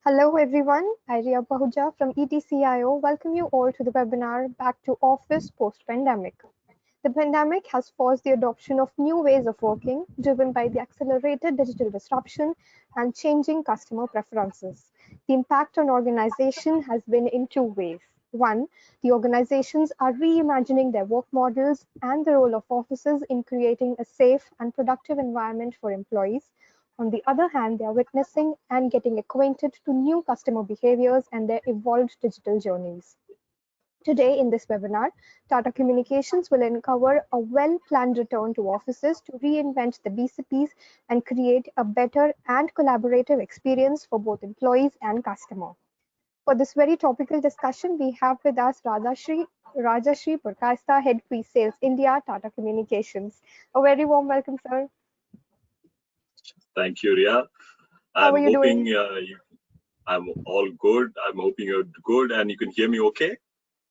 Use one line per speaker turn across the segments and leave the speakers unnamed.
Hello everyone, I Riya Pahuja from ETCIO welcome you all to the webinar Back to Office Post-Pandemic. The pandemic has forced the adoption of new ways of working, driven by the accelerated digital disruption and changing customer preferences. The impact on organization has been in two ways. One, the organizations are reimagining their work models and the role of offices in creating a safe and productive environment for employees. On the other hand, they are witnessing and getting acquainted to new customer behaviors and their evolved digital journeys. Today in this webinar, Tata Communications will uncover a well-planned return to offices to reinvent the BCPs and create a better and collaborative experience for both employees and customer. For this very topical discussion, we have with us Rajarshi Purkayastha, Head Pre-Sales India, Tata Communications. A very warm welcome, sir.
Thank you, Ria.
How are you doing?
I'm all good. I'm hoping you're good and you can hear me okay?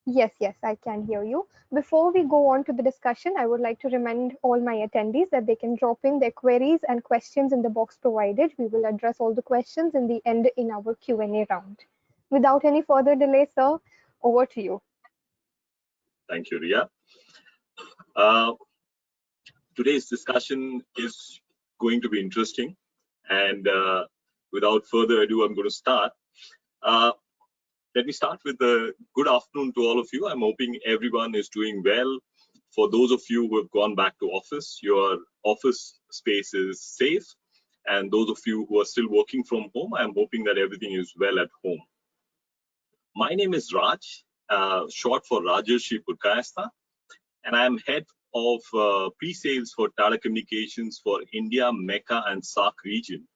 Yes, I can hear you. Before we go on to the discussion, I would like to remind all my attendees that they can drop in their queries and questions in the box provided. We will address all the questions in the end in our Q&A round. Without any further delay, sir, over to you.
Thank you, Ria. Today's discussion is going to be interesting, and without further ado, I'm going to start. Let me start with a good afternoon to all of you. I'm hoping everyone is doing well. For those of you who have gone back to office, your office space is safe, and those of you who are still working from home, I'm hoping that everything is well at home. My name is Raj, short for Rajarshi Purkayastha, and I'm head of pre-sales for Tata Communications for India, Mecca, and SAARC region.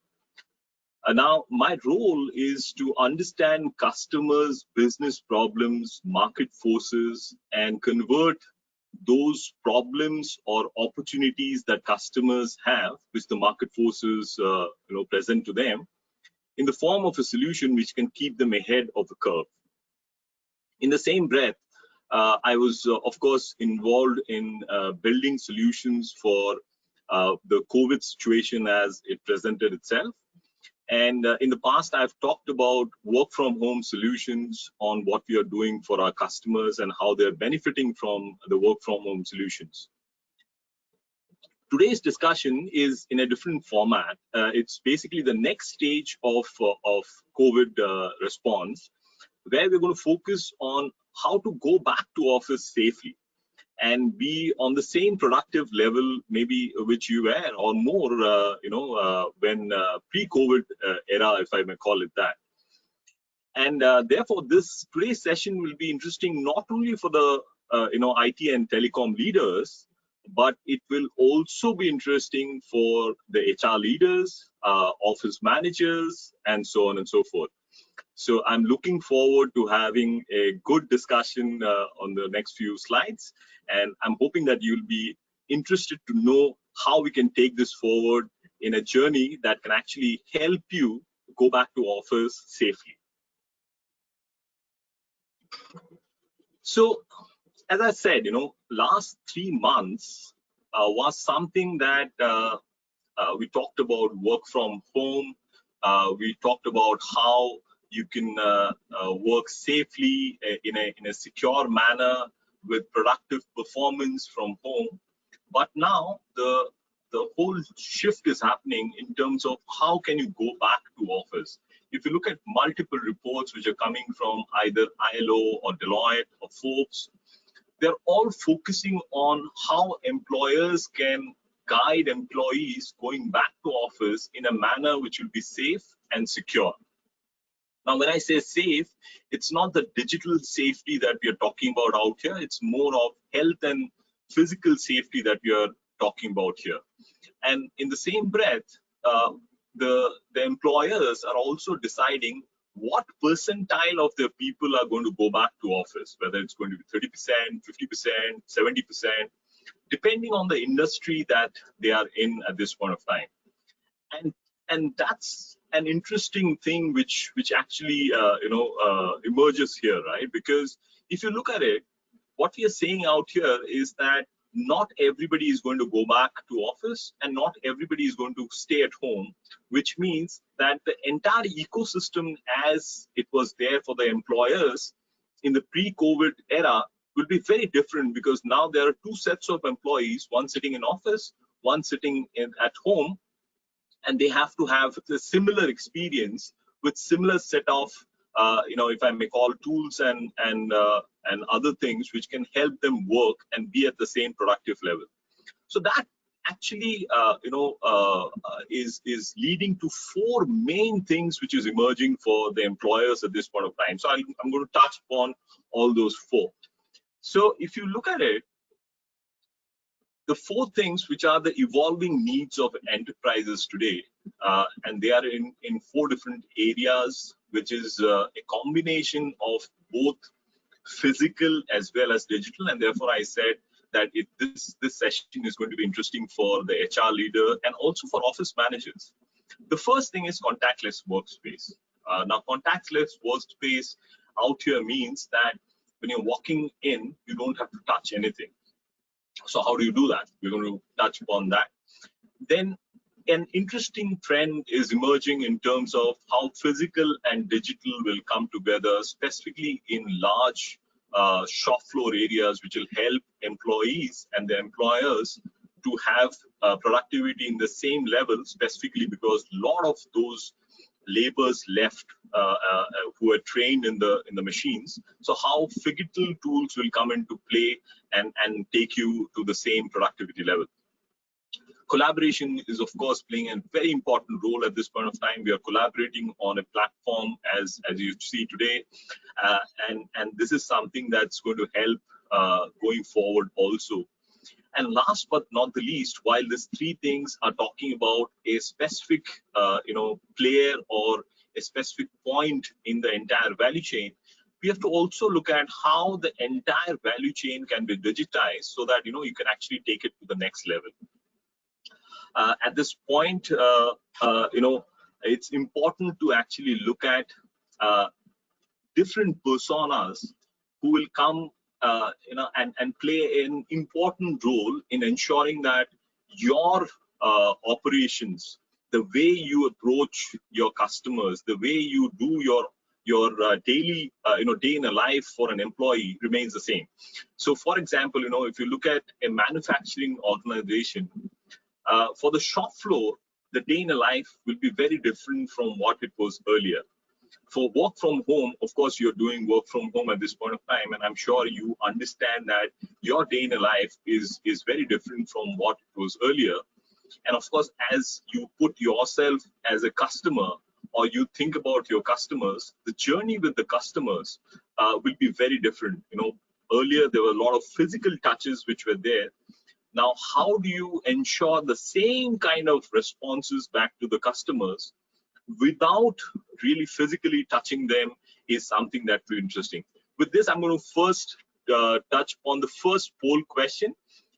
Now, my role is to understand customers' business problems, market forces, and convert those problems or opportunities that customers have, which the market forces present to them, in the form of a solution which can keep them ahead of the curve. In the same breath, I was, of course, involved in building solutions for the COVID situation as it presented itself. And in the past, I've talked about work from home solutions on what we are doing for our customers and how they're benefiting from the work from home solutions. Today's discussion is in a different format. It's basically the next stage of COVID response, where we're going to focus on how to go back to office safely and be on the same productive level, maybe which you were, or more, when pre-COVID era, if I may call it that. And therefore, today's session will be interesting not only for the IT and telecom leaders, but it will also be interesting for the HR leaders, office managers, and so on and so forth. So I'm looking forward to having a good discussion on the next few slides, and I'm hoping that you'll be interested to know how we can take this forward in a journey that can actually help you go back to office safely. So, as I said, last 3 months was something that we talked about work from home. We talked about how you can work safely in a secure manner with productive performance from home. But now the whole shift is happening in terms of how can you go back to office. If you look at multiple reports which are coming from either ILO or Deloitte or Forbes, they're all focusing on how employers can guide employees going back to office in a manner which will be safe and secure. Now, when I say safe, it's not the digital safety that we are talking about out here. It's more of health and physical safety that we are talking about here. And in the same breath, the employers are also deciding what percentile of their people are going to go back to office, whether it's going to be 30%, 50%, 70%, depending on the industry that they are in at this point of time. And that's an interesting thing which actually emerges here, right? Because if you look at it, what we are saying out here is that not everybody is going to go back to office and not everybody is going to stay at home, which means that the entire ecosystem as it was there for the employers in the pre-COVID era will be very different, because now there are two sets of employees, one sitting in office, one sitting at home, and they have to have a similar experience with similar set of if I may call, tools and other things which can help them work and be at the same productive level. So that actually is leading to four main things which is emerging for the employers at this point of time. So I'm going to touch upon all those four. So if you look at it, the four things which are the evolving needs of enterprises today, and they are in four different areas, which is a combination of both physical as well as digital. And therefore I said that this session is going to be interesting for the HR leader and also for office managers. The first thing is contactless workspace. Now contactless workspace out here means that when you're walking in, you don't have to touch anything. So how do you do that? We're going to touch upon that. Then an interesting trend is emerging in terms of how physical and digital will come together, specifically in large shop floor areas, which will help employees and their employers to have productivity in the same level, specifically because a lot of those laborers left who are trained in the machines. So how digital tools will come into play and take you to the same productivity level. Collaboration is of course playing a very important role at this point of time. We are collaborating on a platform as you see today, and this is something that's going to help going forward also. And last but not the least, while these three things are talking about a specific player or a specific point in the entire value chain, we have to also look at how the entire value chain can be digitized so that you can actually take it to the next level. At this point, it's important to actually look at different personas who will come and play an important role in ensuring that your operations, the way you approach your customers, the way you do your daily day in a life for an employee remains the same. So for example, if you look at a manufacturing organization, for the shop floor, the day in a life will be very different from what it was earlier. For work from home, of course, you're doing work from home at this point of time, and I'm sure you understand that your day in a life is very different from what it was earlier. And of course, as you put yourself as a customer or you think about your customers, the journey with the customers will be very different. Earlier there were a lot of physical touches which were there. Now, how do you ensure the same kind of responses back to the customers without really physically touching them is something that's very interesting. With this, I'm going to first touch on the first poll question.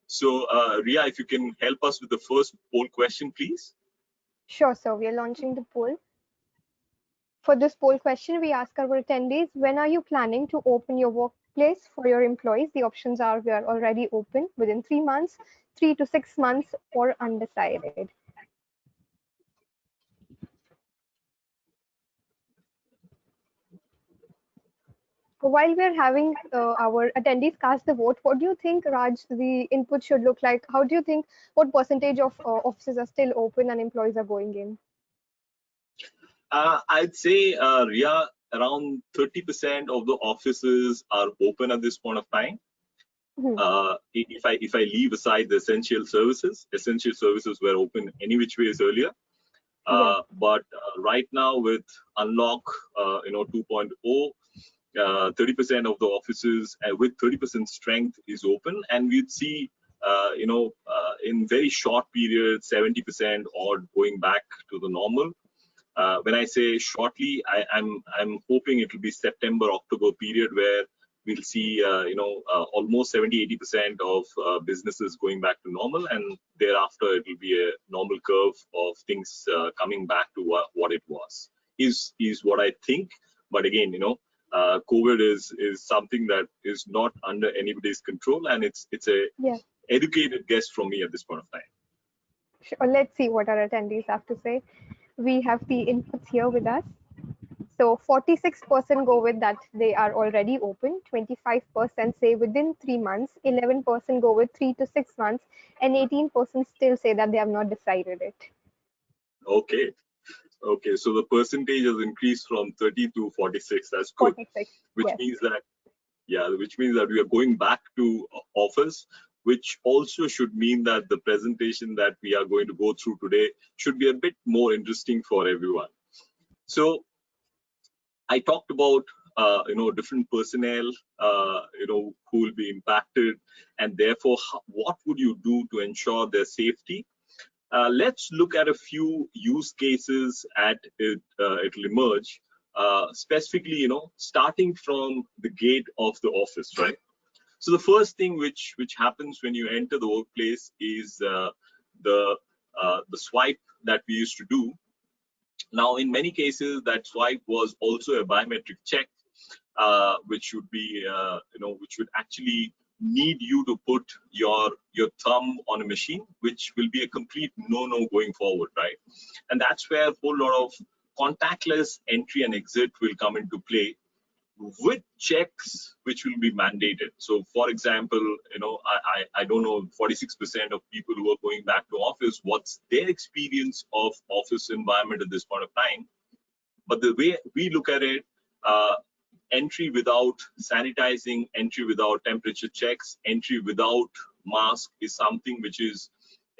So, Ria, if you can help us with the first poll question, please.
Sure, sir. We are launching the poll. For this poll question, we ask our attendees, when are you planning to open your workplace for your employees? The options are: we are already open, within 3 months, 3 to 6 months, or undecided. While we're having our attendees cast the vote, what do you think, Raj, the input should look like? How do you think, what percentage of offices are still open and employees are going in?
I'd say, Ria, around 30% of the offices are open at this point of time. If I leave aside the essential services were open any which ways earlier. But right now with Unlock 2.0, 30% of the offices with 30% strength is open, and we'd see in very short period 70% odd going back to the normal. When I say shortly, I'm hoping it will be September October period where we'll see almost 70-80% of businesses going back to normal, and thereafter it will be a normal curve of things coming back to what it was is what I think. But again, COVID is something that is not under anybody's control, and it's a educated guess from me at this point of time.
Sure, let's see what our attendees have to say. We have the inputs here with us. So 46% go with that they are already open, 25% say within 3 months, 11% go with 3 to 6 months, and 18% still say that they have not decided it.
Okay. Okay, so the percentage has increased from 30 to 46. That's good.
46,
Which
yes.
means that, yeah, which means that we are going back to office, which also should mean that the presentation that we are going to go through today should be a bit more interesting for everyone. So I talked about different personnel who will be impacted, and therefore what would you do to ensure their safety. Let's look at a few use cases at it'll emerge, specifically, starting from the gate of the office, right? So the first thing which happens when you enter the workplace is the swipe that we used to do. Now, in many cases, that swipe was also a biometric check, which would be, which would actually need you to put your thumb on a machine, which will be a complete no-no going forward, right? And that's where a whole lot of contactless entry and exit will come into play, with checks which will be mandated. So, for example, I don't know 46% of people who are going back to office, what's their experience of office environment at this point of time. But the way we look at it, entry without sanitizing, entry without temperature checks, entry without mask is something which is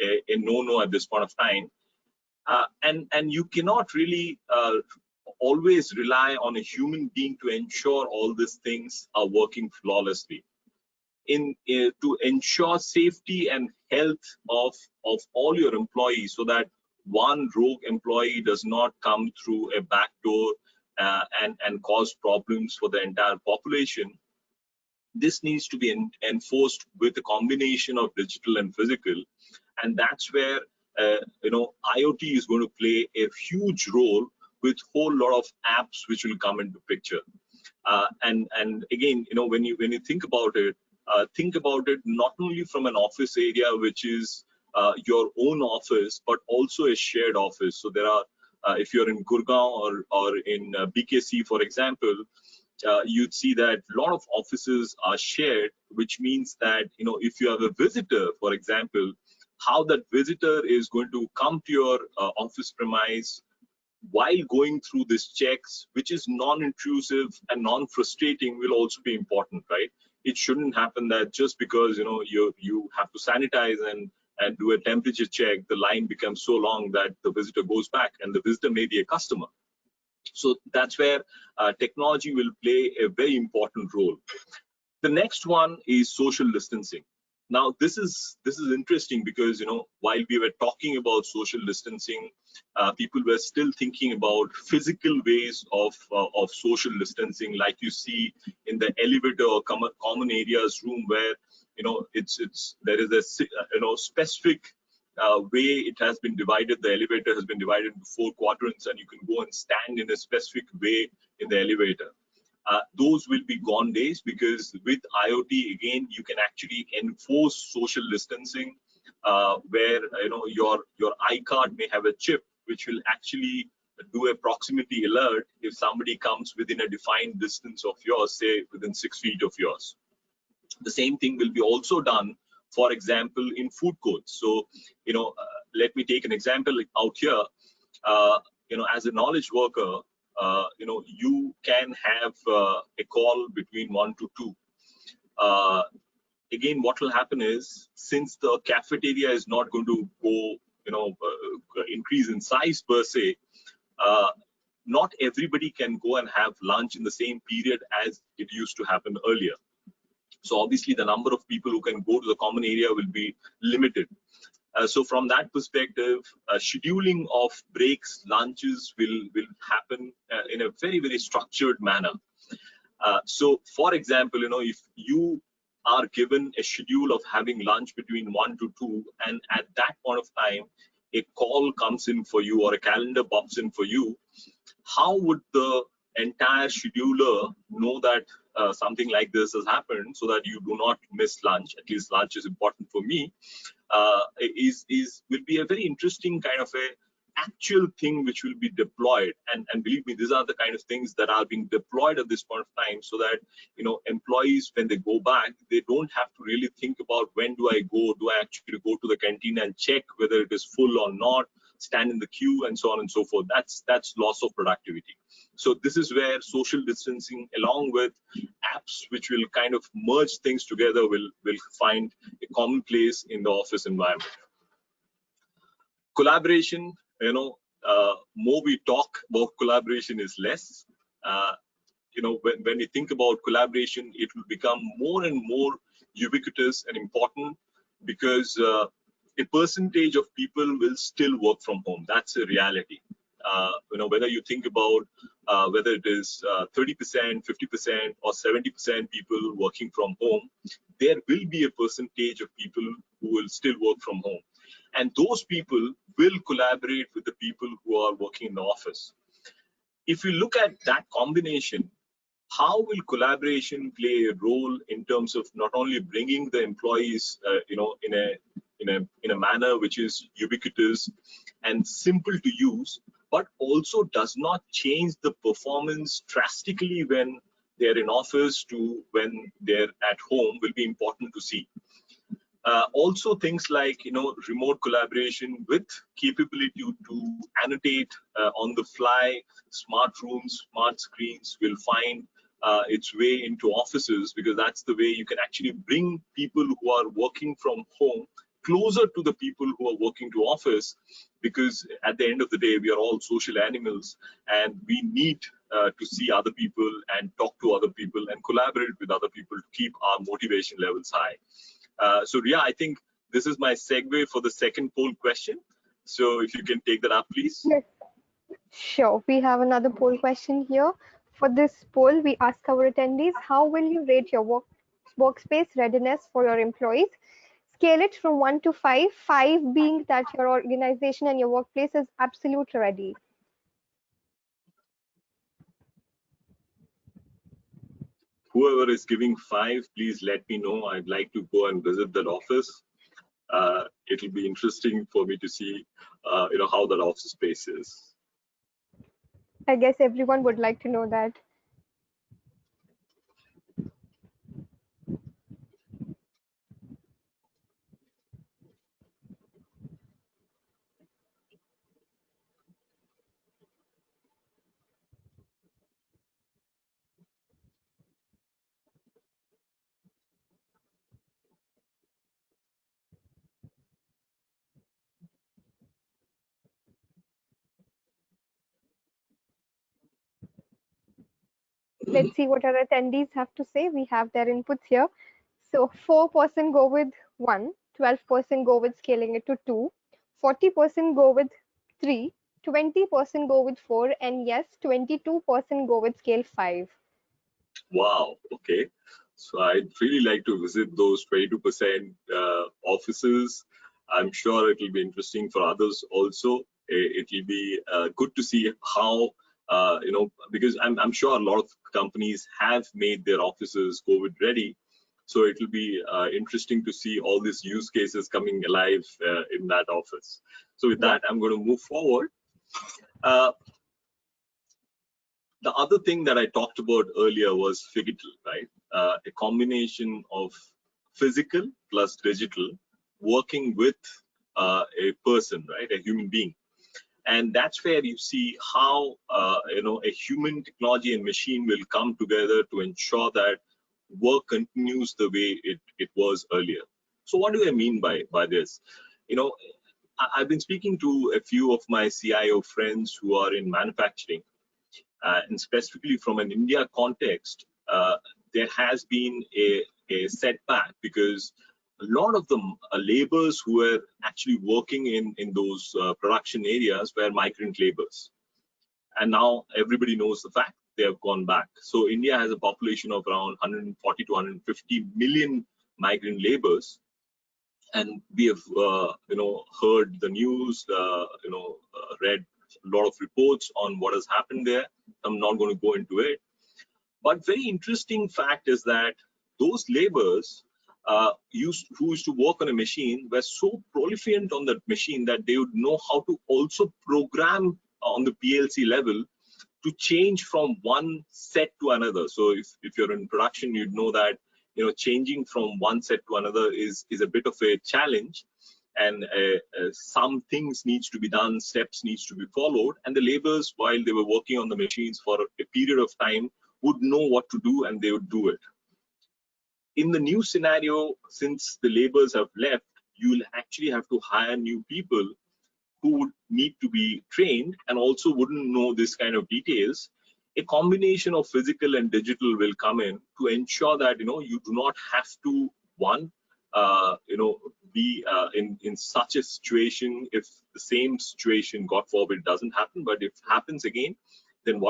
a no-no at this point of time. And you cannot really always rely on a human being to ensure all these things are working flawlessly. To ensure safety and health of all your employees, so that one rogue employee does not come through a back door and cause problems for the entire population. This needs to be enforced with a combination of digital and physical, and that's where IoT is going to play a huge role, with whole lot of apps which will come into picture. And again, when you think about it not only from an office area, which is your own office, but also a shared office. So there are, if you're in Gurgaon or in BKC, for example, you'd see that a lot of offices are shared, which means that, if you have a visitor, for example, how that visitor is going to come to your office premise while going through these checks, which is non-intrusive and non-frustrating, will also be important, right? It shouldn't happen that just because you have to sanitize and do a temperature check, the line becomes so long that the visitor goes back, and the visitor may be a customer. So that's where technology will play a very important role. The next one is social distancing. Now, this is interesting because, while we were talking about social distancing, people were still thinking about physical ways of social distancing, like you see in the elevator or common areas room, where there is a specific way it has been divided. The elevator has been divided into 4 quadrants, and you can go and stand in a specific way in the elevator. Those will be gone days, because with IoT, again, you can actually enforce social distancing, where your iCard may have a chip which will actually do a proximity alert if somebody comes within a defined distance of yours, say within 6 feet of yours. The same thing will be also done, for example, in food courts. So, let me take an example out here. As a knowledge worker, you can have a call between 1 to 2. Again, what will happen is, since the cafeteria is not going to go, increase in size per se, not everybody can go and have lunch in the same period as it used to happen earlier. So obviously, the number of people who can go to the common area will be limited. So from that perspective, scheduling of breaks, lunches will happen in a very, very structured manner. So, for example, if you are given a schedule of having lunch between 1 to 2, and at that point of time, a call comes in for you or a calendar pops in for you, how would the entire scheduler know that something like this has happened, so that you do not miss lunch. At least lunch is important for me. Will be a very interesting kind of a actual thing which will be deployed, and believe me, these are the kind of things that are being deployed at this point of time, so that employees, when they go back, they don't have to really think about when do I go, do I actually go to the canteen and check whether it is full or not, stand in the queue, and so on and so forth. That's loss of productivity. So this is where social distancing, along with apps which will kind of merge things together, will find a common place in the office environment. Collaboration, more we talk about collaboration is less. When we think about collaboration, it will become more and more ubiquitous and important, because a percentage of people will still work from home. That's a reality. Whether you think about whether it is 30%, 50%, or 70% people working from home, there will be a percentage of people who will still work from home. And those people will collaborate with the people who are working in the office. If you look at that combination, how will collaboration play a role in terms of not only bringing the employees, in a manner which is ubiquitous and simple to use, but also does not change the performance drastically when they're in office to when they're at home, will be important to see. Also things like remote collaboration with capability to annotate on the fly, smart rooms, smart screens will find its way into offices, because that's the way you can actually bring people who are working from home closer to the people who are working to office, because at the end of the day, we are all social animals, and we need to see other people and talk to other people and collaborate with other people to keep our motivation levels high. So Ria, I think this is my segue for the second poll question. So if you can take that up, please.
Yes, sure. We have another poll question here. For this poll, we ask our attendees, how will you rate your workspace readiness for your employees? Scale it from 1 to 5, 5 being that your organization and your workplace is absolutely ready.
Whoever is giving 5, please let me know. I'd like to go and visit that office. It'll be interesting for me to see, how that office space is.
I guess everyone would like to know that. Let's see what our attendees have to say. We have their inputs here. So 4% go with 1, 12% go with scaling it to 2, 40% go with 3, 20% go with 4, and yes, 22% go with scale 5.
Wow. Okay. So I'd really like to visit those 22% offices. I'm sure it will be interesting for others also. It will be good to see how, because I'm sure a lot of companies have made their offices COVID ready. So it will be interesting to see all these use cases coming alive in that office. So with that, I'm going to move forward. The other thing that I talked about earlier was phygital, right? A combination of physical plus digital, working with a person, right? A human being. And that's where you see how a human, technology, and machine will come together to ensure that work continues the way it was earlier. So what do I mean by this? I've been speaking to a few of my CIO friends who are in manufacturing, and specifically from an India context, there has been a setback, because a lot of the laborers who were actually working in those production areas were migrant laborers. And now everybody knows the fact they have gone back. So India has a population of around 140 to 150 million migrant laborers. And we have, heard the news, read a lot of reports on what has happened there. I'm not going to go into it. But very interesting fact is that those laborers who used to work on a machine were so proficient on that machine that they would know how to also program on the PLC level to change from one set to another. So if you're in production, you'd know that changing from one set to another is a bit of a challenge, and some things needs to be done, steps needs to be followed, and the laborers, while they were working on the machines for a period of time, would know what to do and they would do it. In the new scenario, since the laborers have left, you'll actually have to hire new people who would need to be trained and also wouldn't know this kind of details. A combination of physical and digital will come in to ensure that you do not have to be in such a situation. If the same situation, God forbid, doesn't happen, but if it happens again, then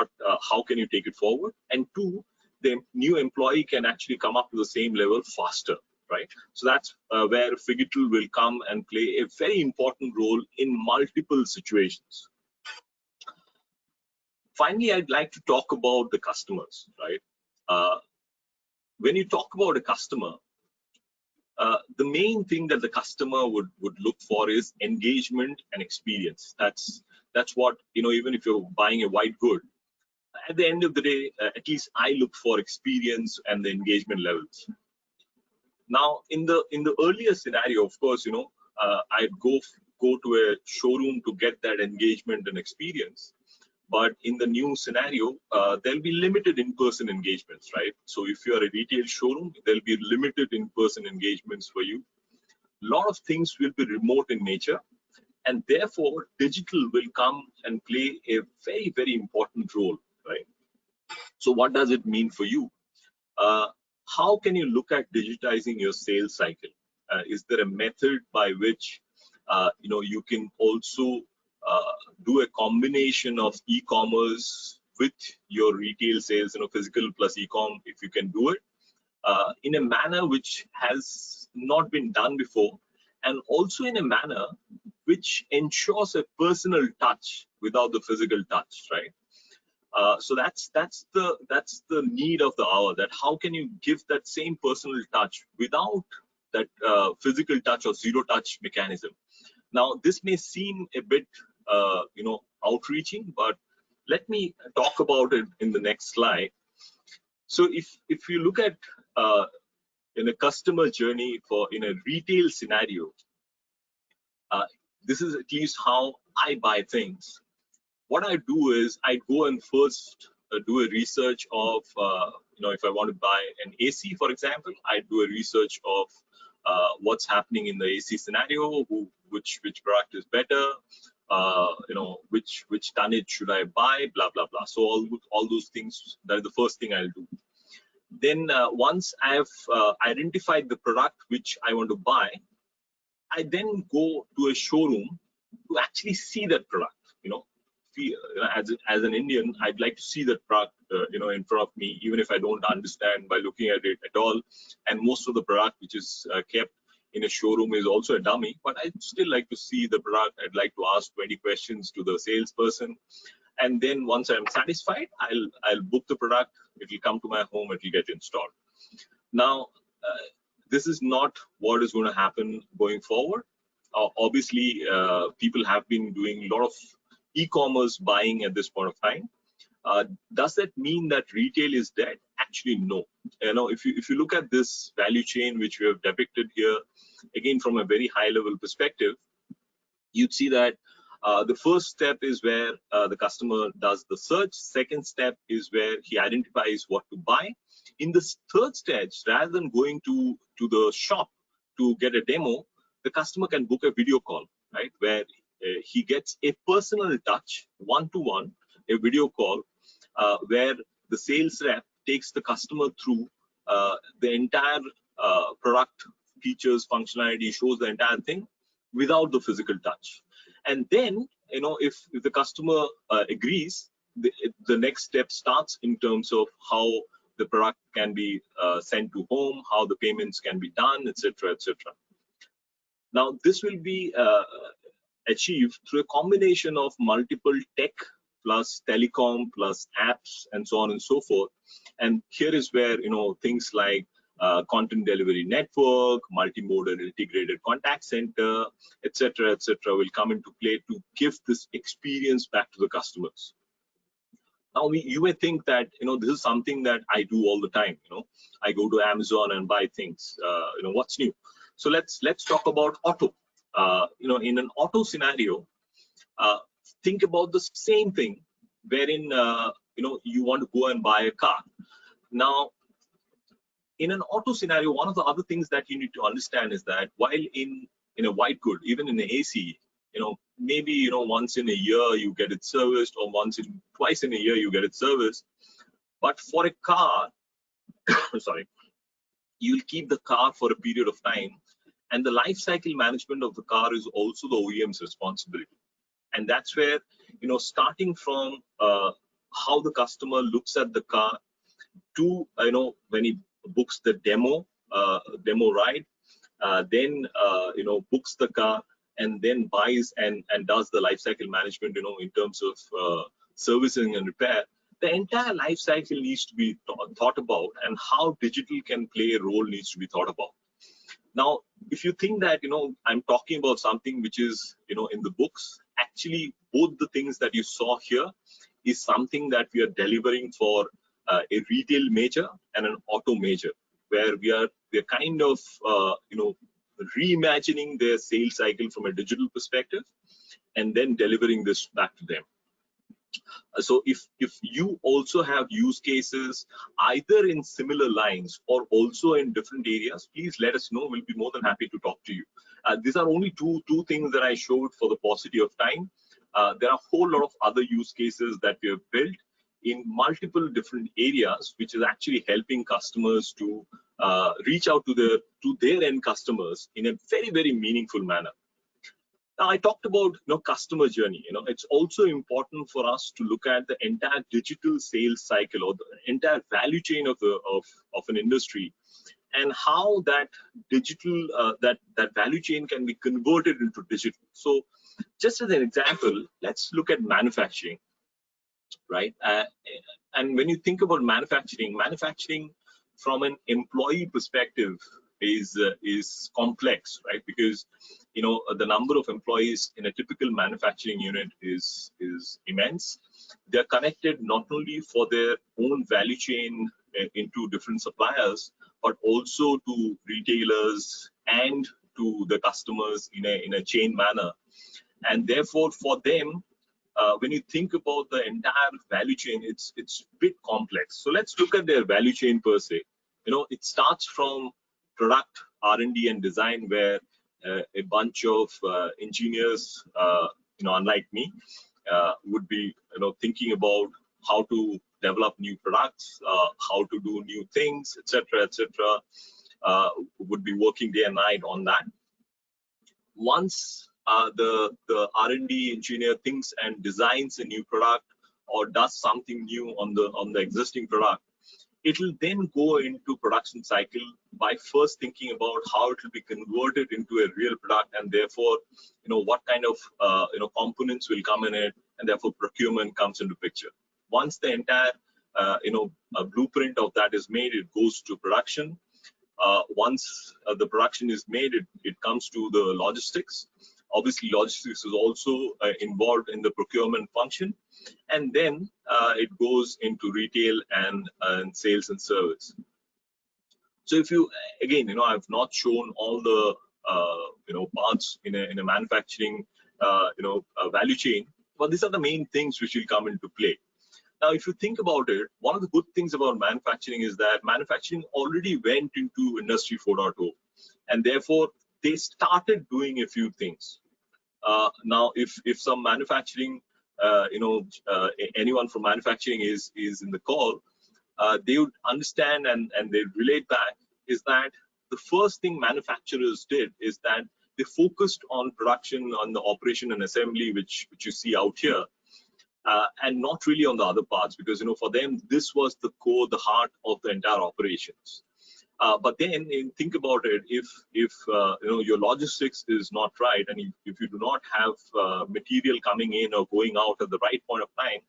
how can you take it forward? And two, the new employee can actually come up to the same level faster, right? So that's where Figital will come and play a very important role in multiple situations. Finally, I'd like to talk about the customers, right? When you talk about a customer, the main thing that the customer would look for is engagement and experience. That's what, even if you're buying a white good, at the end of the day, at least I look for experience and the engagement levels. Now, in the earlier scenario, of course, I'd go to a showroom to get that engagement and experience. But in the new scenario, there'll be limited in-person engagements, right? So if you're a retail showroom, there'll be limited in-person engagements for you. A lot of things will be remote in nature, and therefore digital will come and play a very, very important role, right? So what does it mean for you? How can you look at digitizing your sales cycle? Is there a method by which you can also do a combination of e-commerce with your retail sales, physical plus e-com, if you can do it in a manner which has not been done before, and also in a manner which ensures a personal touch without the physical touch, right? So that's the need of the hour. That how can you give that same personal touch without that physical touch or zero touch mechanism? Now, this may seem a bit outreaching, but let me talk about it in the next slide. So if you look at in a customer journey in a retail scenario, this is at least how I buy things. What I do is I go and first do a research of, if I want to buy an AC, for example, I do a research of what's happening in the AC scenario, which product is better, which tonnage should I buy, blah, blah, blah. So all those things, that is the first thing I'll do. Then once I have identified the product which I want to buy, I then go to a showroom to actually see that product. As an Indian, I'd like to see that product, in front of me, even if I don't understand by looking at it at all. And most of the product which is kept in a showroom is also a dummy, but I'd still like to see the product. I'd like to ask 20 questions to the salesperson. And then once I'm satisfied, I'll book the product. It will come to my home. It will get installed. Now, this is not what is going to happen going forward. Obviously, people have been doing a lot of e-commerce buying at this point of time. Does that mean that retail is dead? Actually, no. If you look at this value chain which we have depicted here, again from a very high level perspective, you'd see that the first step is where the customer does the search. Second step is where he identifies what to buy. In the third stage, rather than going to the shop to get a demo, the customer can book a video call, right, where he gets a personal touch, one-to-one, a video call, where the sales rep takes the customer through the entire product features, functionality, shows the entire thing without the physical touch. And then, if the customer agrees, the next step starts in terms of how the product can be sent to home, how the payments can be done, etc., etc. Now, this will be achieved through a combination of multiple tech plus telecom, plus apps, and so on and so forth. And here is where things like content delivery network, multimodal integrated contact center, etc., will come into play to give this experience back to the customers. Now, you may think that this is something that I do all the time. I go to Amazon and buy things. What's new? So let's talk about auto. In an auto scenario, think about the same thing, wherein you want to go and buy a car. Now, in an auto scenario, one of the other things that you need to understand is that while in a white good, even in the AC, maybe once in a year you get it serviced, or twice in a year you get it serviced. But for a car, sorry, you'll keep the car for a period of time, and the life cycle management of the car is also the OEM's responsibility. And that's where starting from how the customer looks at the car to when he books the demo ride, then books the car, and then buys and does the life cycle management in terms of servicing and repair. The entire life cycle needs to be thought about, and how digital can play a role needs to be thought about. Now, if you think that I'm talking about something which is in the books, actually both the things that you saw here is something that we are delivering for a retail major and an auto major, where we're kind of reimagining their sales cycle from a digital perspective, and then delivering this back to them. So if you also have use cases either in similar lines or also in different areas, please let us know. We'll be more than happy to talk to you. These are only two things that I showed for the paucity of time. There are a whole lot of other use cases that we have built in multiple different areas, which is actually helping customers to reach out to their end customers in a very, very meaningful manner. Now, I talked about customer journey. It's also important for us to look at the entire digital sales cycle, or the entire value chain of an industry, and how that digital that value chain can be converted into digital. So, just as an example, let's look at manufacturing, right? And when you think about manufacturing from an employee perspective is complex, right? Because the number of employees in a typical manufacturing unit is immense. They're connected not only for their own value chain into different suppliers, but also to retailers and to the customers in a chain manner. And therefore, for them, when you think about the entire value chain, it's a bit complex. So let's look at their value chain per se. It starts from product R&D and design, where a bunch of engineers, unlike me, would be thinking about how to develop new products, how to do new things, etc., would be working day and night on that. Once the R&D engineer thinks and designs a new product or does something new on the existing product, it will then go into production cycle by first thinking about how it will be converted into a real product, and therefore what kind of components will come in it, and therefore procurement comes into picture. Once the entire a blueprint of that is made, it goes to production. Once the production is made, it comes to the logistics. Obviously, logistics is also involved in the procurement function, and then it goes into retail and sales and service. So if you, again, I've not shown all the parts in a manufacturing value chain, but these are the main things which will come into play. Now, if you think about it, one of the good things about manufacturing is that manufacturing already went into Industry 4.0, and therefore they started doing a few things. Now, if some manufacturing, anyone from manufacturing is in the call, they would understand and they relate back is that the first thing manufacturers did is that they focused on production, on the operation and assembly, which you see out here. And not really on the other parts, because for them this was the core, the heart of the entire operations. But then think about it, if your logistics is not right, and if you do not have material coming in or going out at the right point of time,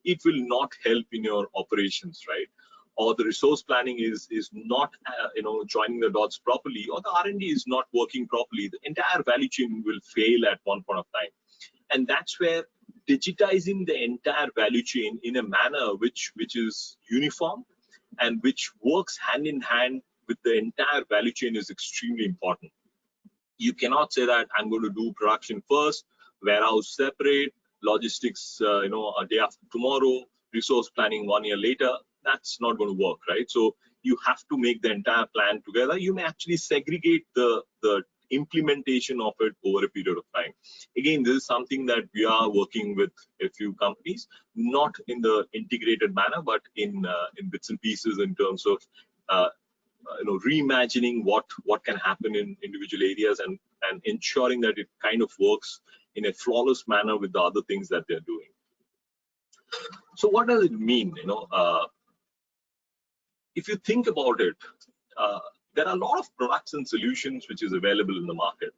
it will not help in your operations, right? Or the resource planning is not joining the dots properly, or the R&D is not working properly. The entire value chain will fail at one point of time. And that's where digitizing the entire value chain in a manner which is uniform and which works hand in hand with the entire value chain is extremely important. You cannot say that I'm going to do production first, warehouse separate, logistics a day after tomorrow, resource planning 1 year later. That's not going to work, right? So you have to make the entire plan together. You may actually segregate the implementation of it over a period of time. Again, this is something that we are working with a few companies, not in the integrated manner, but in bits and pieces in terms of reimagining what can happen in individual areas and ensuring that it kind of works in a flawless manner with the other things that they're doing. So what does it mean? If you think about it, there are a lot of products and solutions which is available in the market.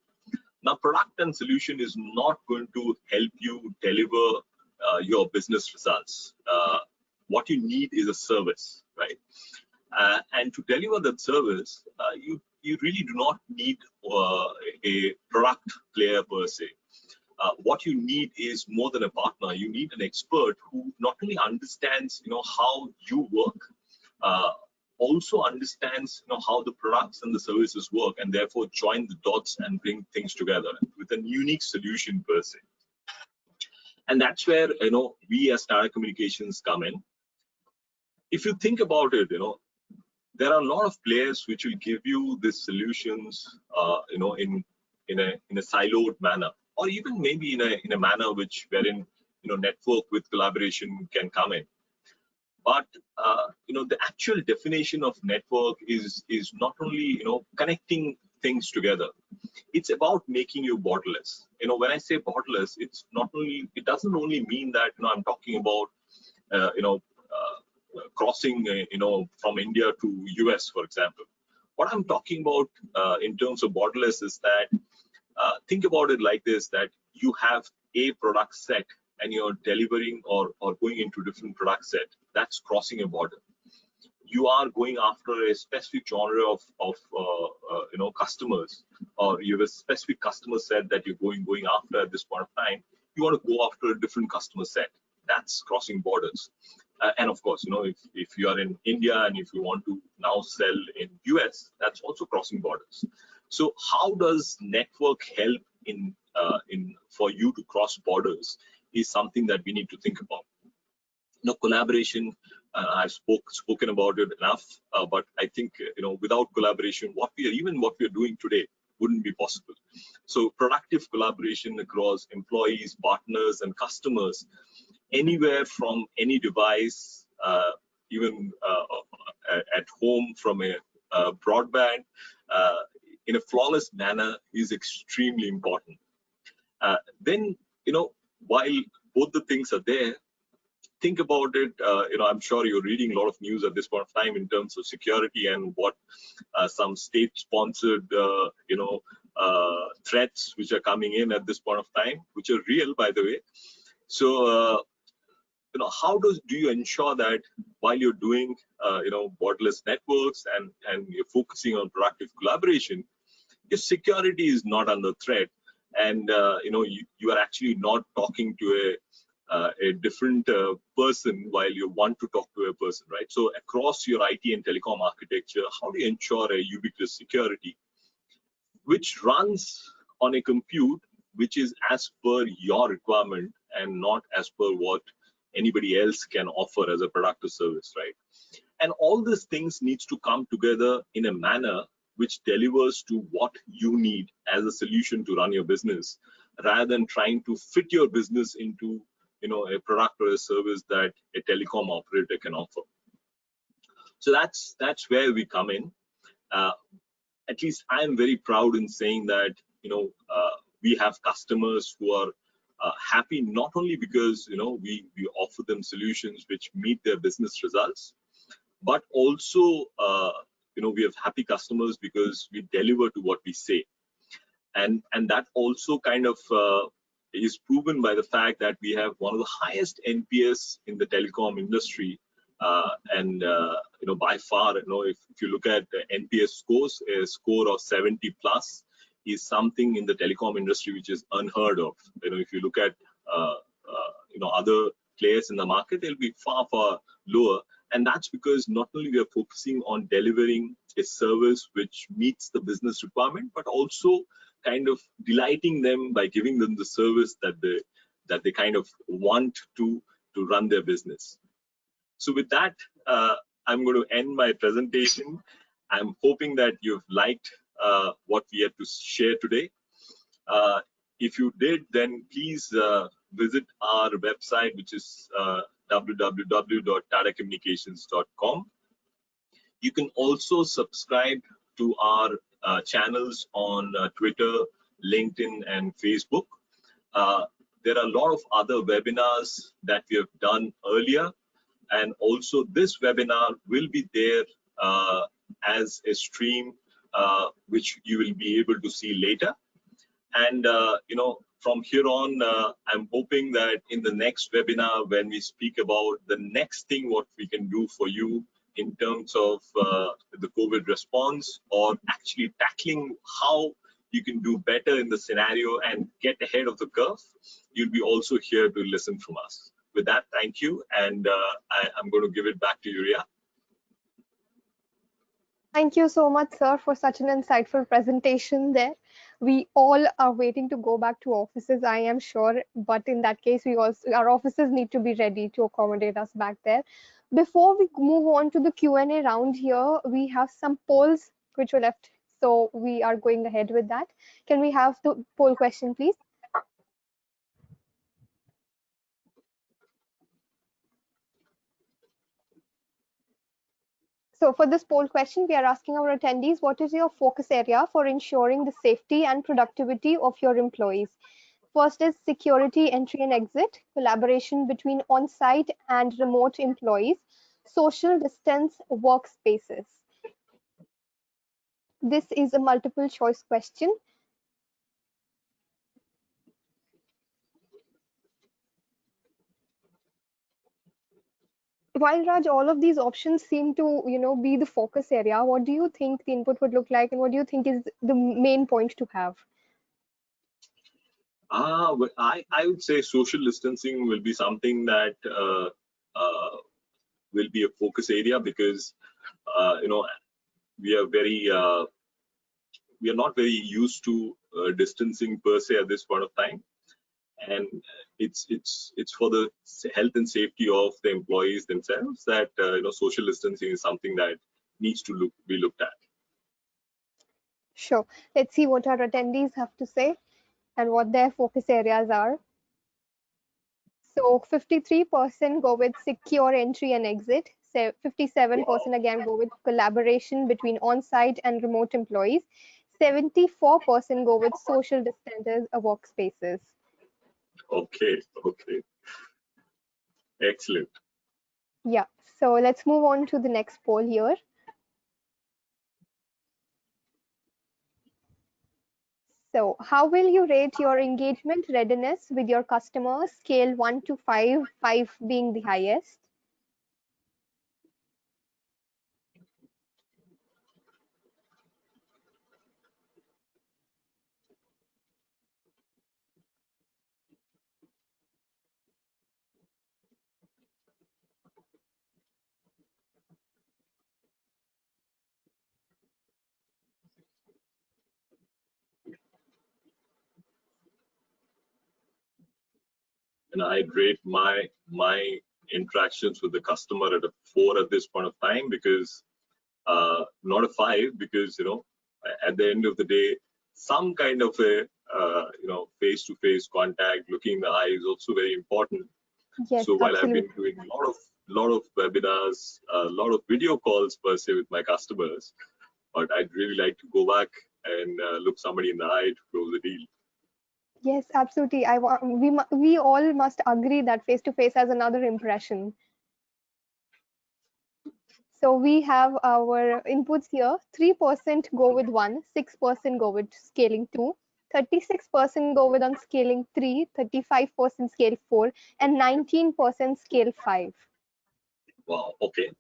Now, product and solution is not going to help you deliver your business results. What you need is a service, right? And to deliver that service, you really do not need a product player per se. What you need is more than a partner. You need an expert who not only understands, how you work, also understands, how the products and the services work, and therefore join the dots and bring things together with a unique solution per se. And that's where, we as Tata Communications come in. If you think about it, there are a lot of players which will give you these solutions, in a siloed manner, or even maybe in a manner wherein network with collaboration can come in. But the actual definition of network is not only connecting things together. It's about making you borderless. When I say borderless, it doesn't only mean that I'm talking about crossing from India to US, for example. What I'm talking about in terms of borderless is that think about it like this, that you have a product set and you're delivering or going into different product set. That's crossing a border. You are going after a specific genre of customers, or you have a specific customer set that you're going after at this point of time. You want to go after a different customer set. That's crossing borders. And of course, if you are in India and if you want to now sell in US, that's also crossing borders. So how does network help in for you to cross borders is something that we need to think about. Collaboration, I've spoken about it enough, but I think without collaboration, what we are doing today wouldn't be possible. So productive collaboration across employees, partners, and customers, anywhere from any device, even at home from a broadband, in a flawless manner is extremely important. Then, while both the things are there, think about it. I'm sure you're reading a lot of news at this point of time in terms of security and what some state-sponsored, threats which are coming in at this point of time, which are real, by the way. So, how do you ensure that while you're doing, borderless networks and you're focusing on productive collaboration, your security is not under threat, and you are actually not talking to a different person while you want to talk to a person, right? So across your IT and telecom architecture, how do you ensure a ubiquitous security which runs on a compute which is as per your requirement and not as per what anybody else can offer as a product or service, right? And all these things needs to come together in a manner which delivers to what you need as a solution to run your business, rather than trying to fit your business into a product or a service that a telecom operator can offer. So that's where we come in. At least I am very proud in saying that we have customers who are happy not only because we offer them solutions which meet their business results, but also we have happy customers because we deliver to what we say, and that also kind of is proven by the fact that we have one of the highest NPS in the telecom industry, and by far, if you look at NPS scores, a score of 70 plus is something in the telecom industry which is unheard of. If you look at other players in the market, they'll be far lower, and that's because not only we are focusing on delivering a service which meets the business requirement, but also kind of delighting them by giving them the service that they kind of want to run their business. So with that, I'm going to end my presentation. I'm hoping that you've liked what we had to share today. If you did, then please visit our website, which is www.tatacommunications.com. You can also subscribe to our channels on Twitter, LinkedIn, and Facebook. There are a lot of other webinars that we have done earlier, and also this webinar will be there as a stream, which you will be able to see later. And from here on, I'm hoping that in the next webinar, when we speak about the next thing what we can do for you in terms of the COVID response, or actually tackling how you can do better in the scenario and get ahead of the curve, you'll be also here to listen from us. With that, thank you, and I'm going to give it back to you, Ria.
Thank you so much, sir, for such an insightful presentation there. We all are waiting to go back to offices, I am sure, but in that case, our offices need to be ready to accommodate us back there. Before we move on to the Q&A round here, we have some polls which were left, so we are going ahead with that. Can we have the poll question, please? So for this poll question, we are asking our attendees, what is your focus area for ensuring the safety and productivity of your employees? First is security, entry and exit, collaboration between on-site and remote employees, social distance, workspaces. This is a multiple choice question. While Raj, all of these options seem to, be the focus area, what do you think the input would look like, and what do you think is the main point to have?
Well, I would say social distancing will be something that will be a focus area, because we are not very used to distancing per se at this point of time, and it's for the health and safety of the employees themselves that social distancing is something that needs to be looked at.
Sure. Let's see what our attendees have to say and what their focus areas are. So 53% go with secure entry and exit. 57% again go with collaboration between on-site and remote employees. 74% go with social distances or workspaces.
Okay. Excellent.
Yeah. So let's move on to the next poll here. So how will you rate your engagement readiness with your customers? Scale 1 to 5, 5 being the highest.
And I'd rate my interactions with the customer at a 4 at this point of time, because not a 5, because at the end of the day, some kind of a face-to-face contact, looking in the eye, is also very important.
Yes,
so while
absolutely.
I've been doing a lot of webinars, a lot of video calls per se with my customers, but I'd really like to go back and look somebody in the eye to close the deal.
Yes, absolutely. We all must agree that face to face has another impression. So we have our inputs here. 3% go with 1, 6% go with scaling 2, 36% go with on scaling 3, 35% scale 4, and 19% scale 5.
Wow. Okay.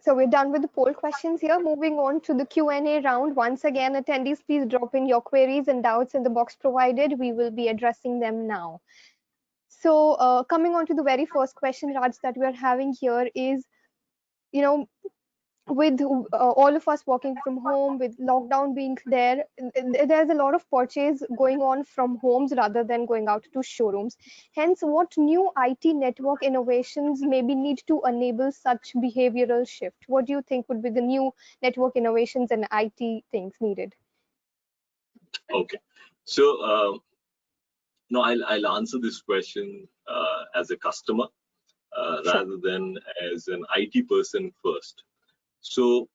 So we're done with the poll questions here. Moving on to the Q&A round. Once again, attendees, please drop in your queries and doubts in the box provided. We will be addressing them now. So coming on to the very first question, Raj, that we're having here is, you know, with all of us working from home, with lockdown being there, there's a lot of purchase going on from homes rather than going out to showrooms. Hence, what new IT network innovations maybe need to enable such behavioral shift? What do you think would be the new network innovations and IT things needed?
Okay. So no, I'll answer this question as a customer
Sure.
rather than as an IT person first. So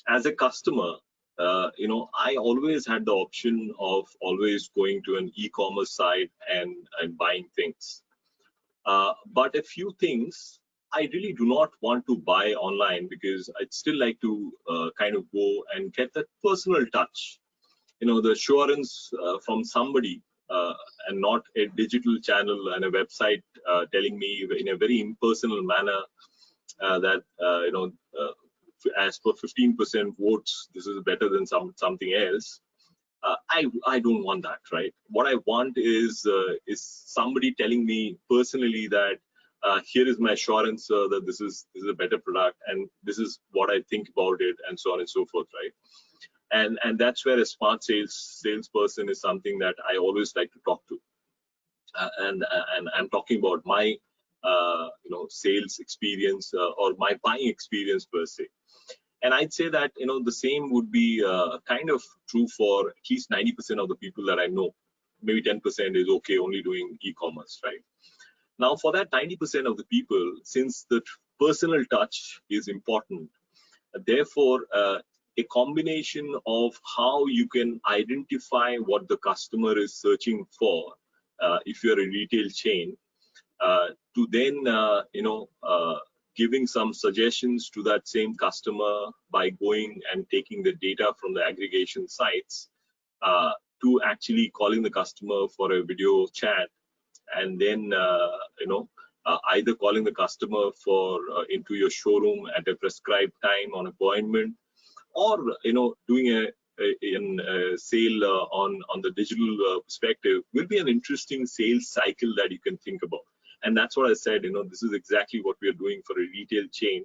as a customer, I always had the option of always going to an e-commerce site and buying things. But a few things I really do not want to buy online because I'd still like to kind of go and get that personal touch. The assurance from somebody and not a digital channel and a website telling me in a very impersonal manner that as per 15% votes, this is better than something else. I don't want that, right? What I want is somebody telling me personally that here is my assurance that this is a better product and this is what I think about it, and so on and so forth, right? And that's where a smart salesperson is something that I always like to talk to, and I'm talking about my sales experience or my buying experience per se. And I'd say that the same would be kind of true for at least 90% of the people that I know. Maybe 10% is okay only doing e-commerce, right? Now for that 90% of the people, since the personal touch is important, therefore a combination of how you can identify what the customer is searching for, if you're a retail chain, to then giving some suggestions to that same customer by going and taking the data from the aggregation sites, to actually calling the customer for a video chat, and then either calling the customer for into your showroom at a prescribed time on appointment, or doing a sale on the digital perspective will be an interesting sales cycle that you can think about. And that's what I said, this is exactly what we are doing for a retail chain.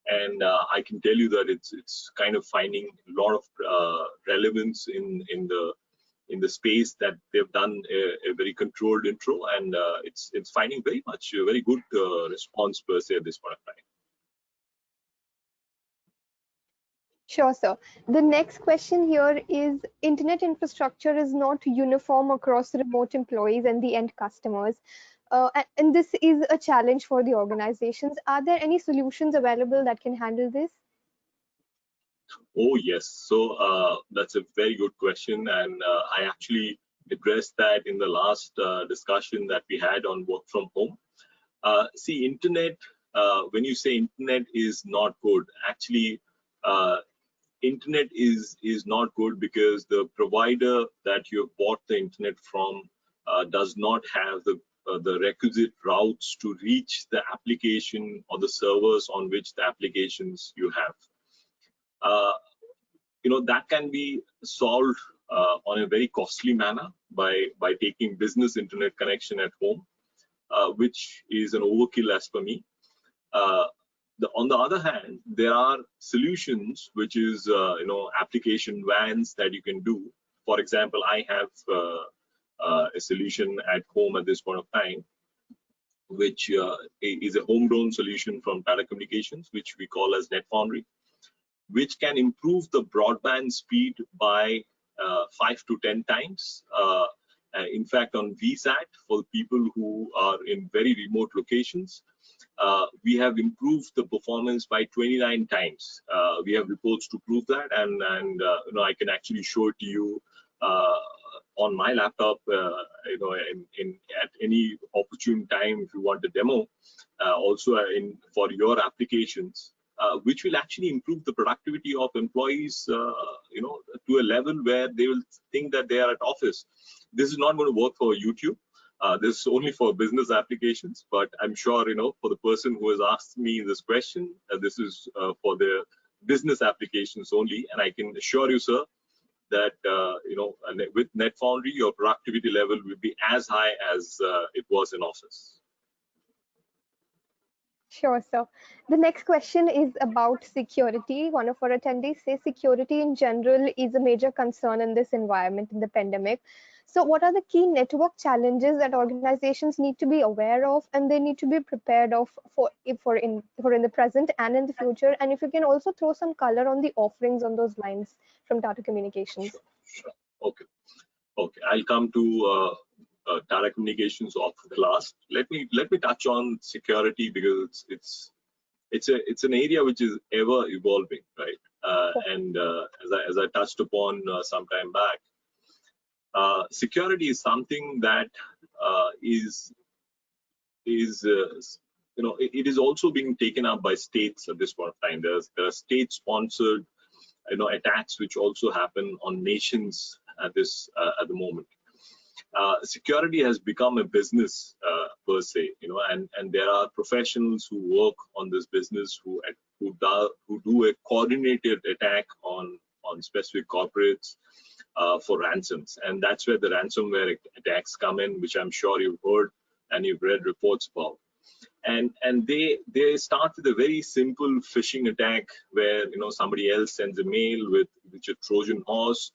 And I can tell you that it's kind of finding a lot of relevance in the space that they've done a very controlled intro, and it's finding very much a very good response per se at this point of time.
Sure, sir. The next question here is, internet infrastructure is not uniform across remote employees and the end customers. And this is a challenge for the organizations. Are there any solutions available that can handle this?
Oh, yes. So that's a very good question. And I actually addressed that in the last discussion that we had on work from home. See, internet, when you say internet is not good, actually, internet is not good because the provider that you have bought the internet from does not have the requisite routes to reach the application or the servers on which the applications you have. That can be solved on a very costly manner by taking business internet connection at home, which is an overkill as per me. On the other hand, there are solutions which is application vans that you can do. For example, I have a solution at home at this point of time, which is a homegrown solution from Tata Communications, which we call as Net Foundry, which can improve the broadband speed by 5 to 10 times. In fact, on VSAT, for people who are in very remote locations, we have improved the performance by 29 times. We have reports to prove that, and I can actually show it to you on my laptop at any opportune time if you want a demo, also for your applications, which will actually improve the productivity of employees, to a level where they will think that they are at office. This is not going to work for YouTube. This is only for business applications, but I'm sure, for the person who has asked me this question, this is for the business applications only. And I can assure you, sir, that, with NetFoundry, your productivity level will be as high as it was in office.
Sure, sir. The next question is about security. One of our attendees says security in general is a major concern in this environment, in the pandemic. So what are the key network challenges that organizations need to be aware of and they need to be prepared of for in the present and in the future? And if you can also throw some color on the offerings on those lines from Tata Communications.
Sure. Okay. I'll come to Tata Communications of the last. Let me touch on security because it's an area which is ever evolving, right? And as I touched upon some time back, security is something that it is also being taken up by states at this point of time. There are state-sponsored attacks which also happen on nations at the moment. Security has become a business per se, and there are professionals who work on this business who do a coordinated attack on specific corporates for ransoms, and that's where the ransomware attacks come in, which I'm sure you've heard and you've read reports about. And they start with a very simple phishing attack where somebody else sends a mail with a Trojan horse,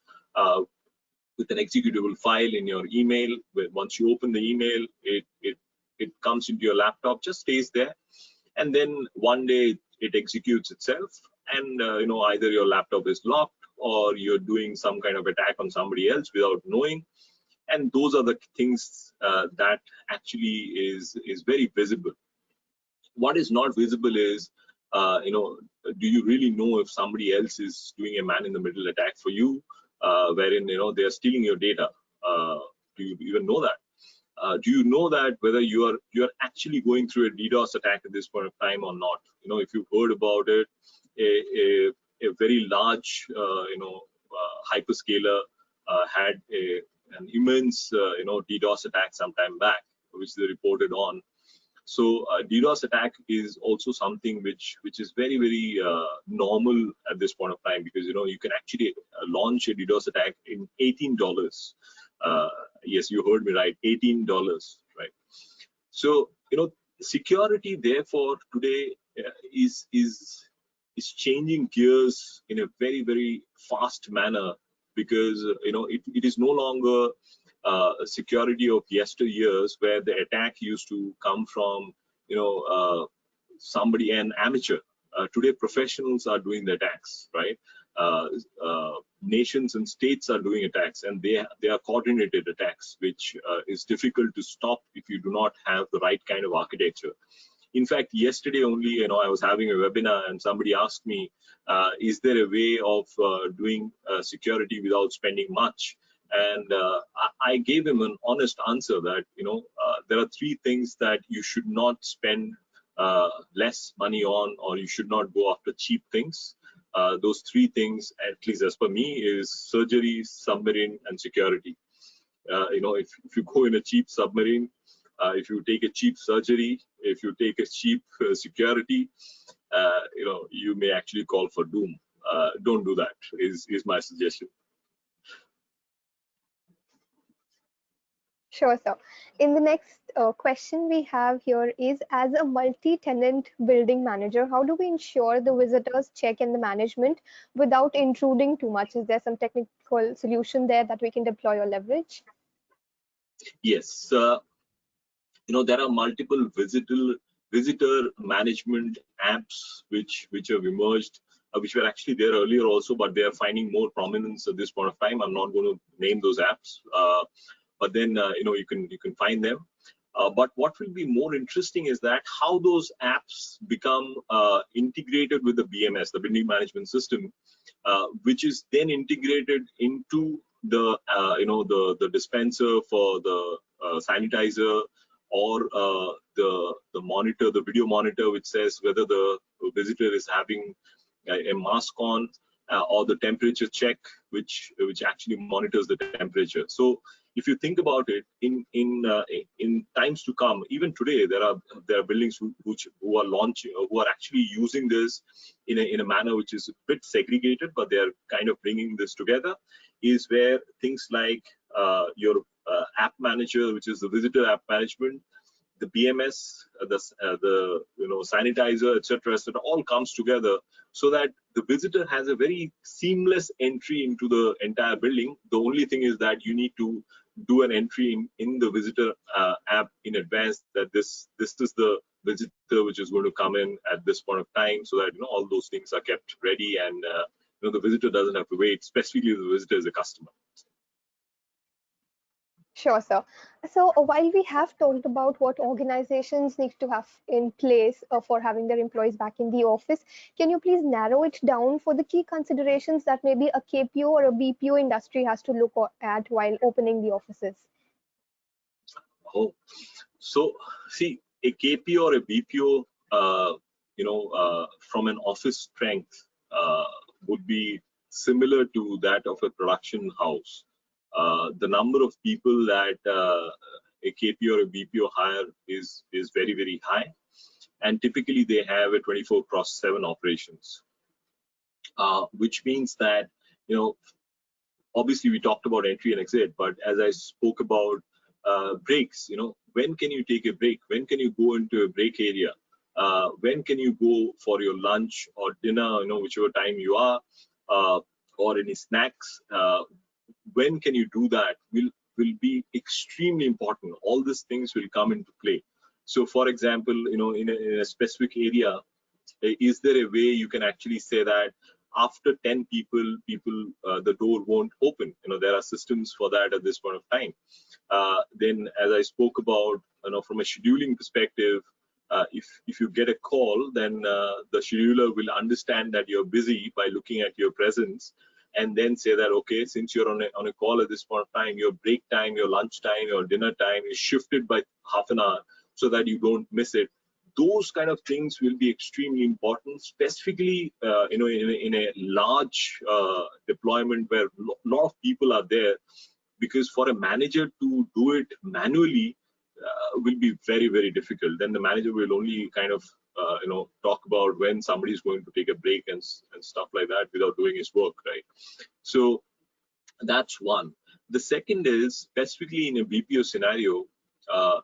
with an executable file in your email. Where once you open the email, it comes into your laptop, just stays there, and then one day it executes itself, and either your laptop is locked or you're doing some kind of attack on somebody else without knowing. And those are the things that actually is very visible. What is not visible is, do you really know if somebody else is doing a man-in-the-middle attack for you, wherein they are stealing your data? Do you even know that? Do you know that whether you are actually going through a DDoS attack at this point of time or not? If you've heard about it, a very large hyperscaler had an immense DDoS attack some time back, which they reported on. So DDoS attack is also something which is very, very normal at this point of time, because you can actually launch a DDoS attack in $18. Yes, you heard me right, $18, right? So security therefore today is changing gears in a very, very fast manner, because it is no longer security of yesteryears where the attack used to come from somebody, an amateur. Today professionals are doing the attacks, right? Nations and states are doing attacks, and they are coordinated attacks, which is difficult to stop if you do not have the right kind of architecture. In fact, yesterday only, I was having a webinar and somebody asked me, is there a way of doing security without spending much? And I gave him an honest answer that there are three things that you should not spend less money on, or you should not go after cheap things. Those three things, at least as per me, is surgery, submarine, and security. If you go in a cheap submarine, if you take a cheap surgery, if you take a cheap security, you may actually call for doom. Don't do that, is my suggestion.
Sure, sir. In the next question we have here is, as a multi-tenant building manager, how do we ensure the visitors check in the management without intruding too much? Is there some technical solution there that we can deploy or leverage?
Yes. There are multiple visitor management apps which have emerged, which were actually there earlier also, but they are finding more prominence at this point of time. I'm not going to name those apps, but then you can find them. But what will be more interesting is that how those apps become integrated with the BMS, the building management system, which is then integrated into the the dispenser for the sanitizer, or the monitor, the video monitor, which says whether the visitor is having a mask on, or the temperature check, which actually monitors the temperature. So if you think about it, in times to come, even today, there are buildings who are launching, who are actually using this in a manner which is a bit segregated, but they are kind of bringing this together. Is where things like your app manager, which is the visitor app management, the BMS, the sanitizer, etc., etc., all comes together, so that the visitor has a very seamless entry into the entire building. The only thing is that you need to do an entry in the visitor app in advance, that this is the visitor which is going to come in at this point of time, so that all those things are kept ready, and the visitor doesn't have to wait. Specifically, the visitor is a customer.
Sure, sir. So while we have talked about what organizations need to have in place for having their employees back in the office, can you please narrow it down for the key considerations that maybe a KPO or a BPO industry has to look at while opening the offices?
Oh, so see, a KPO or a BPO, from an office strength, would be similar to that of a production house. The number of people that a KPO or a BPO hire is very, very high, and typically they have a 24/7 operations, which means that obviously we talked about entry and exit, but as I spoke about breaks, when can you take a break? When can you go into a break area? When can you go for your lunch or dinner, whichever time you are, or any snacks? When can you do that will be extremely important. All these things will come into play. So for example, in a specific area, is there a way you can actually say that after 10 people, the door won't open? There are systems for that at this point of time. Then, as I spoke about, from a scheduling perspective, if you get a call, then the scheduler will understand that you're busy by looking at your presence, and then say that, okay, since you're on a call at this point of time, your break time, your lunch time, your dinner time is shifted by half an hour, so that you don't miss it. Those kind of things will be extremely important, specifically in a large deployment where a lot of people are there, because for a manager to do it manually will be very, very difficult. Then the manager will only kind of talk about when somebody is going to take a break and stuff like that without doing his work, right? So that's one. The second is, specifically in a BPO scenario,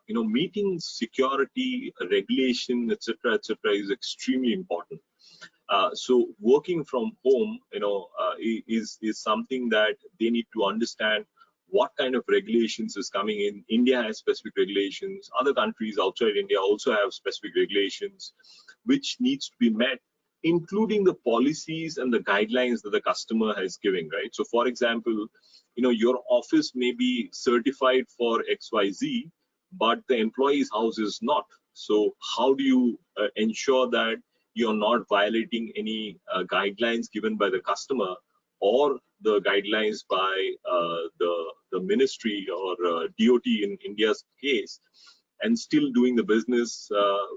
meeting security, regulation, etc., is extremely important. So working from home, is something that they need to understand what kind of regulations is coming in. India has specific regulations. Other countries outside India also have specific regulations, which needs to be met, including the policies and the guidelines that the customer has given, right? So for example, your office may be certified for XYZ, but the employee's house is not. So how do you ensure that you're not violating any guidelines given by the customer, or the guidelines by the ministry or DOT in India's case, and still doing the business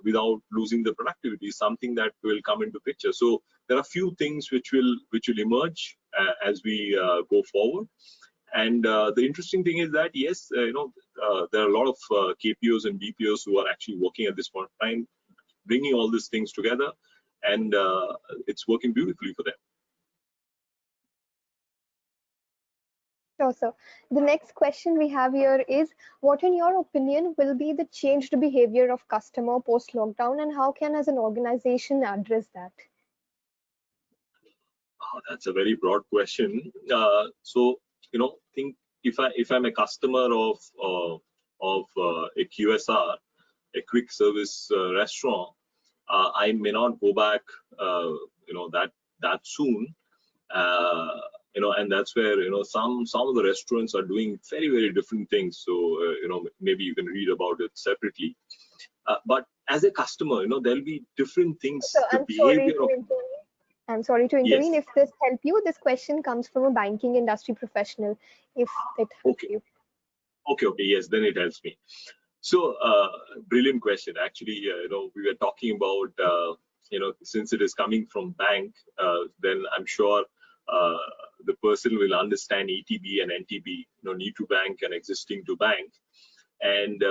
without losing the productivity, something that will come into picture. So there are few things which will emerge as we go forward. And the interesting thing is that, yes, there are a lot of KPOs and BPOs who are actually working at this point of time, bringing all these things together, and it's working beautifully for them.
Sure, sir. The next question we have here is, what in your opinion will be the changed behavior of customer post-lockdown, and how can as an organization address that?
That's a very broad question. So, think if I'm a customer of a QSR, a quick service restaurant, I may not go back, that soon. And that's where some of the restaurants are doing very, very different things. So maybe you can read about it separately. But as a customer, there'll be different things.
So
The
I'm sorry
behavior
to
of
interrupt. I'm sorry to intervene.
Yes.
If this help you, this question comes from a banking industry professional. If it helps
Okay.
you.
Okay. Yes, then it helps me. So, brilliant question. Actually, we were talking about, since it is coming from bank, then I'm sure uh, the person will understand ETB and NTB, new to bank and existing to bank, and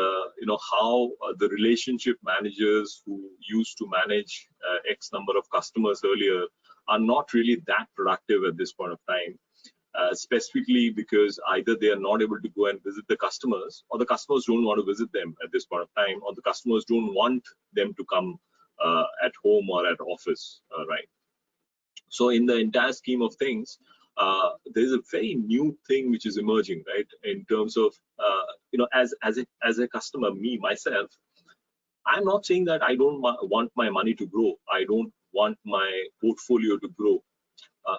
how the relationship managers who used to manage X number of customers earlier are not really that productive at this point of time, specifically because either they are not able to go and visit the customers, or the customers don't want to visit them at this point of time, or the customers don't want them to come at home or at office, right? So in the entire scheme of things, there's a very new thing which is emerging, right? In terms of as a customer, me myself, I'm not saying that I don't want my money to grow. I don't want my portfolio to grow.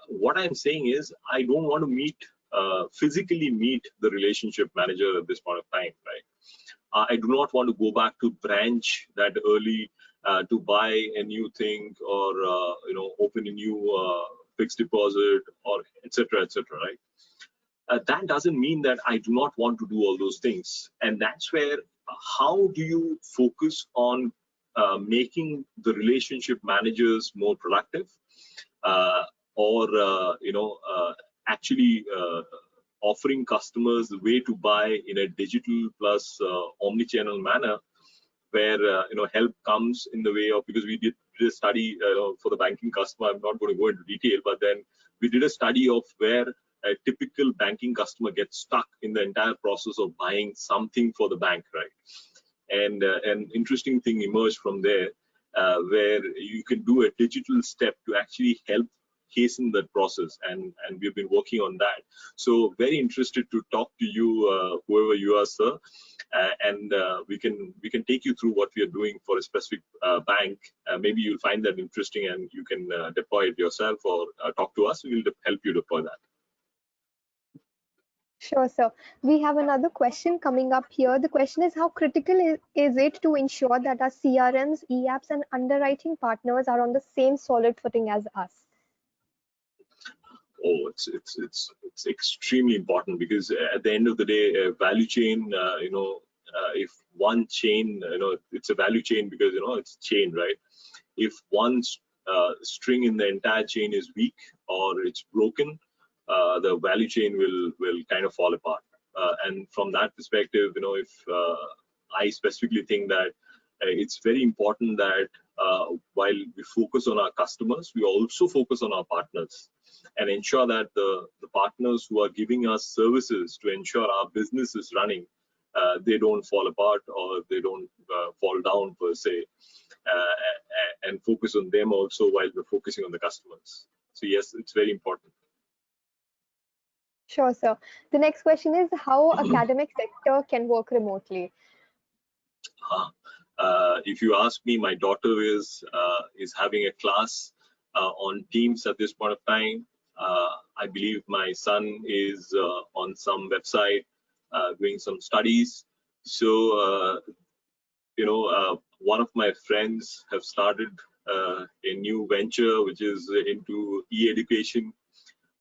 What I'm saying is I don't want to physically meet the relationship manager at this point of time, right? I do not want to go back to branch that early to buy a new thing, or open a new fixed deposit, or etc., etc., right? That doesn't mean that I do not want to do all those things. And that's where, how do you focus on making the relationship managers more productive, uh, or actually offering customers the way to buy in a digital plus omni-channel manner, where help comes in the way of, because we did a study for the banking customer. I'm not going to go into detail, but then we did a study of where a typical banking customer gets stuck in the entire process of buying something for the bank, right? And an interesting thing emerged from there, where you can do a digital step to actually help hasten that process, and we've been working on that. So very interested to talk to you, whoever you are, sir, and we can take you through what we are doing for a specific bank. Maybe you'll find that interesting, and you can deploy it yourself, or talk to us. We'll help you deploy that.
Sure, sir. We have another question coming up here. The question is, how critical is it to ensure that our CRMs, e-apps, and underwriting partners are on the same solid footing as us?
Oh, it's extremely important, because at the end of the day, value chain, if one chain, it's a value chain because it's chain, right? If one string in the entire chain is weak or it's broken, the value chain will kind of fall apart. And from that perspective, if I specifically think that it's very important that while we focus on our customers, we also focus on our partners, and ensure that the partners who are giving us services to ensure our business is running, they don't fall apart, or they don't fall down per se, and focus on them also while we're focusing on the customers. So yes, it's very important.
Sure, sir. The next question is, how academic sector can work remotely?
If you ask me, my daughter is having a class on Teams at this point of time. I believe my son is on some website doing some studies. So one of my friends have started a new venture which is into e-education.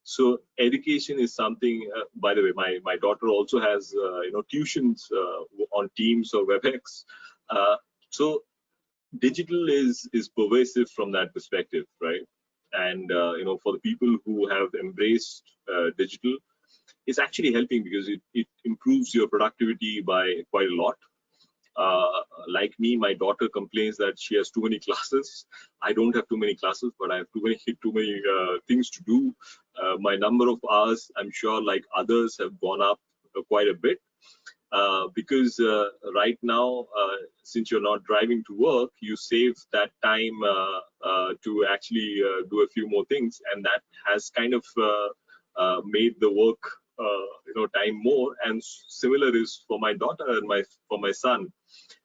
So education is something. By the way, my daughter also has tuitions on Teams or WebEx. So digital is pervasive from that perspective, right? And for the people who have embraced digital, it's actually helping, because it improves your productivity by quite a lot. Like me, my daughter complains that she has too many classes. I don't have too many classes, but I have too many things to do. My number of hours, I'm sure, like others, have gone up quite a bit, because right now, since you're not driving to work, you save that time to actually do a few more things, and that has kind of made the work time more. And similar is for my daughter and for my son.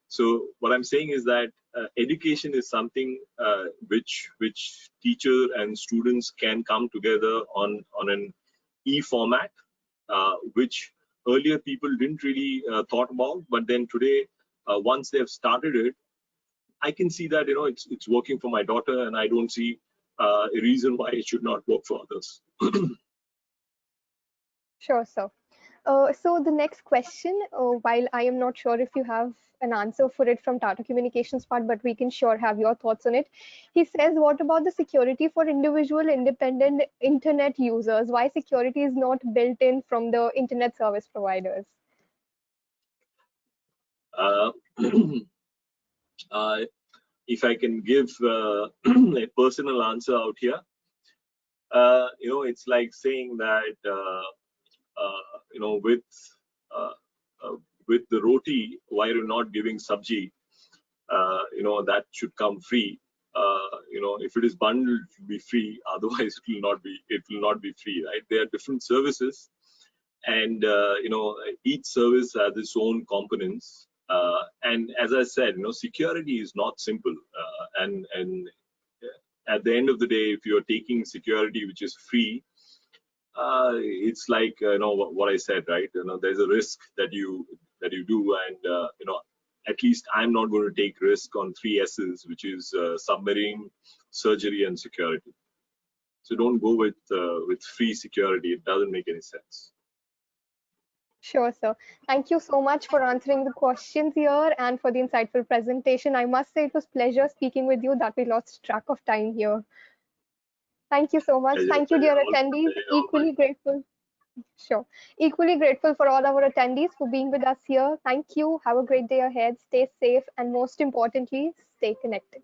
So what I'm saying is that education is something which teacher and students can come together on an e-format, which earlier people didn't really thought about, but then today, once they've started it, I can see that it's working for my daughter, and I don't see a reason why it should not work for others.
Sure, sir. So the next question, while I am not sure if you have an answer for it from Tata Communications part, but we can sure have your thoughts on it. He says, what about the security for individual independent internet users? Why security is not built in from the internet service providers?
Uh, if I can give a personal answer out here, it's like saying that with uh, uh, with the roti, why are you not giving sabji? That should come free. If it is bundled, it will be free. Otherwise, it will not be. It will not be free, right? There are different services, and each service has its own components. And as I said, security is not simple. And at the end of the day, if you're taking security which is free, it's like what I said, right? There's a risk that you do, and at least I'm not going to take risk on three S's, which is submarine, surgery, and security. So don't go with free security. It doesn't make any sense.
Sure, sir. Thank you so much for answering the questions here and for the insightful presentation. I must say it was pleasure speaking with you that we lost track of time here. Thank you so much.
Pleasure,
Thank you,
pleasure,
dear
all,
attendees.
pleasure, all mine.
Equally grateful. Sure. Equally grateful for all our attendees for being with us here. Thank you. Have a great day ahead. Stay safe and most importantly, stay connected.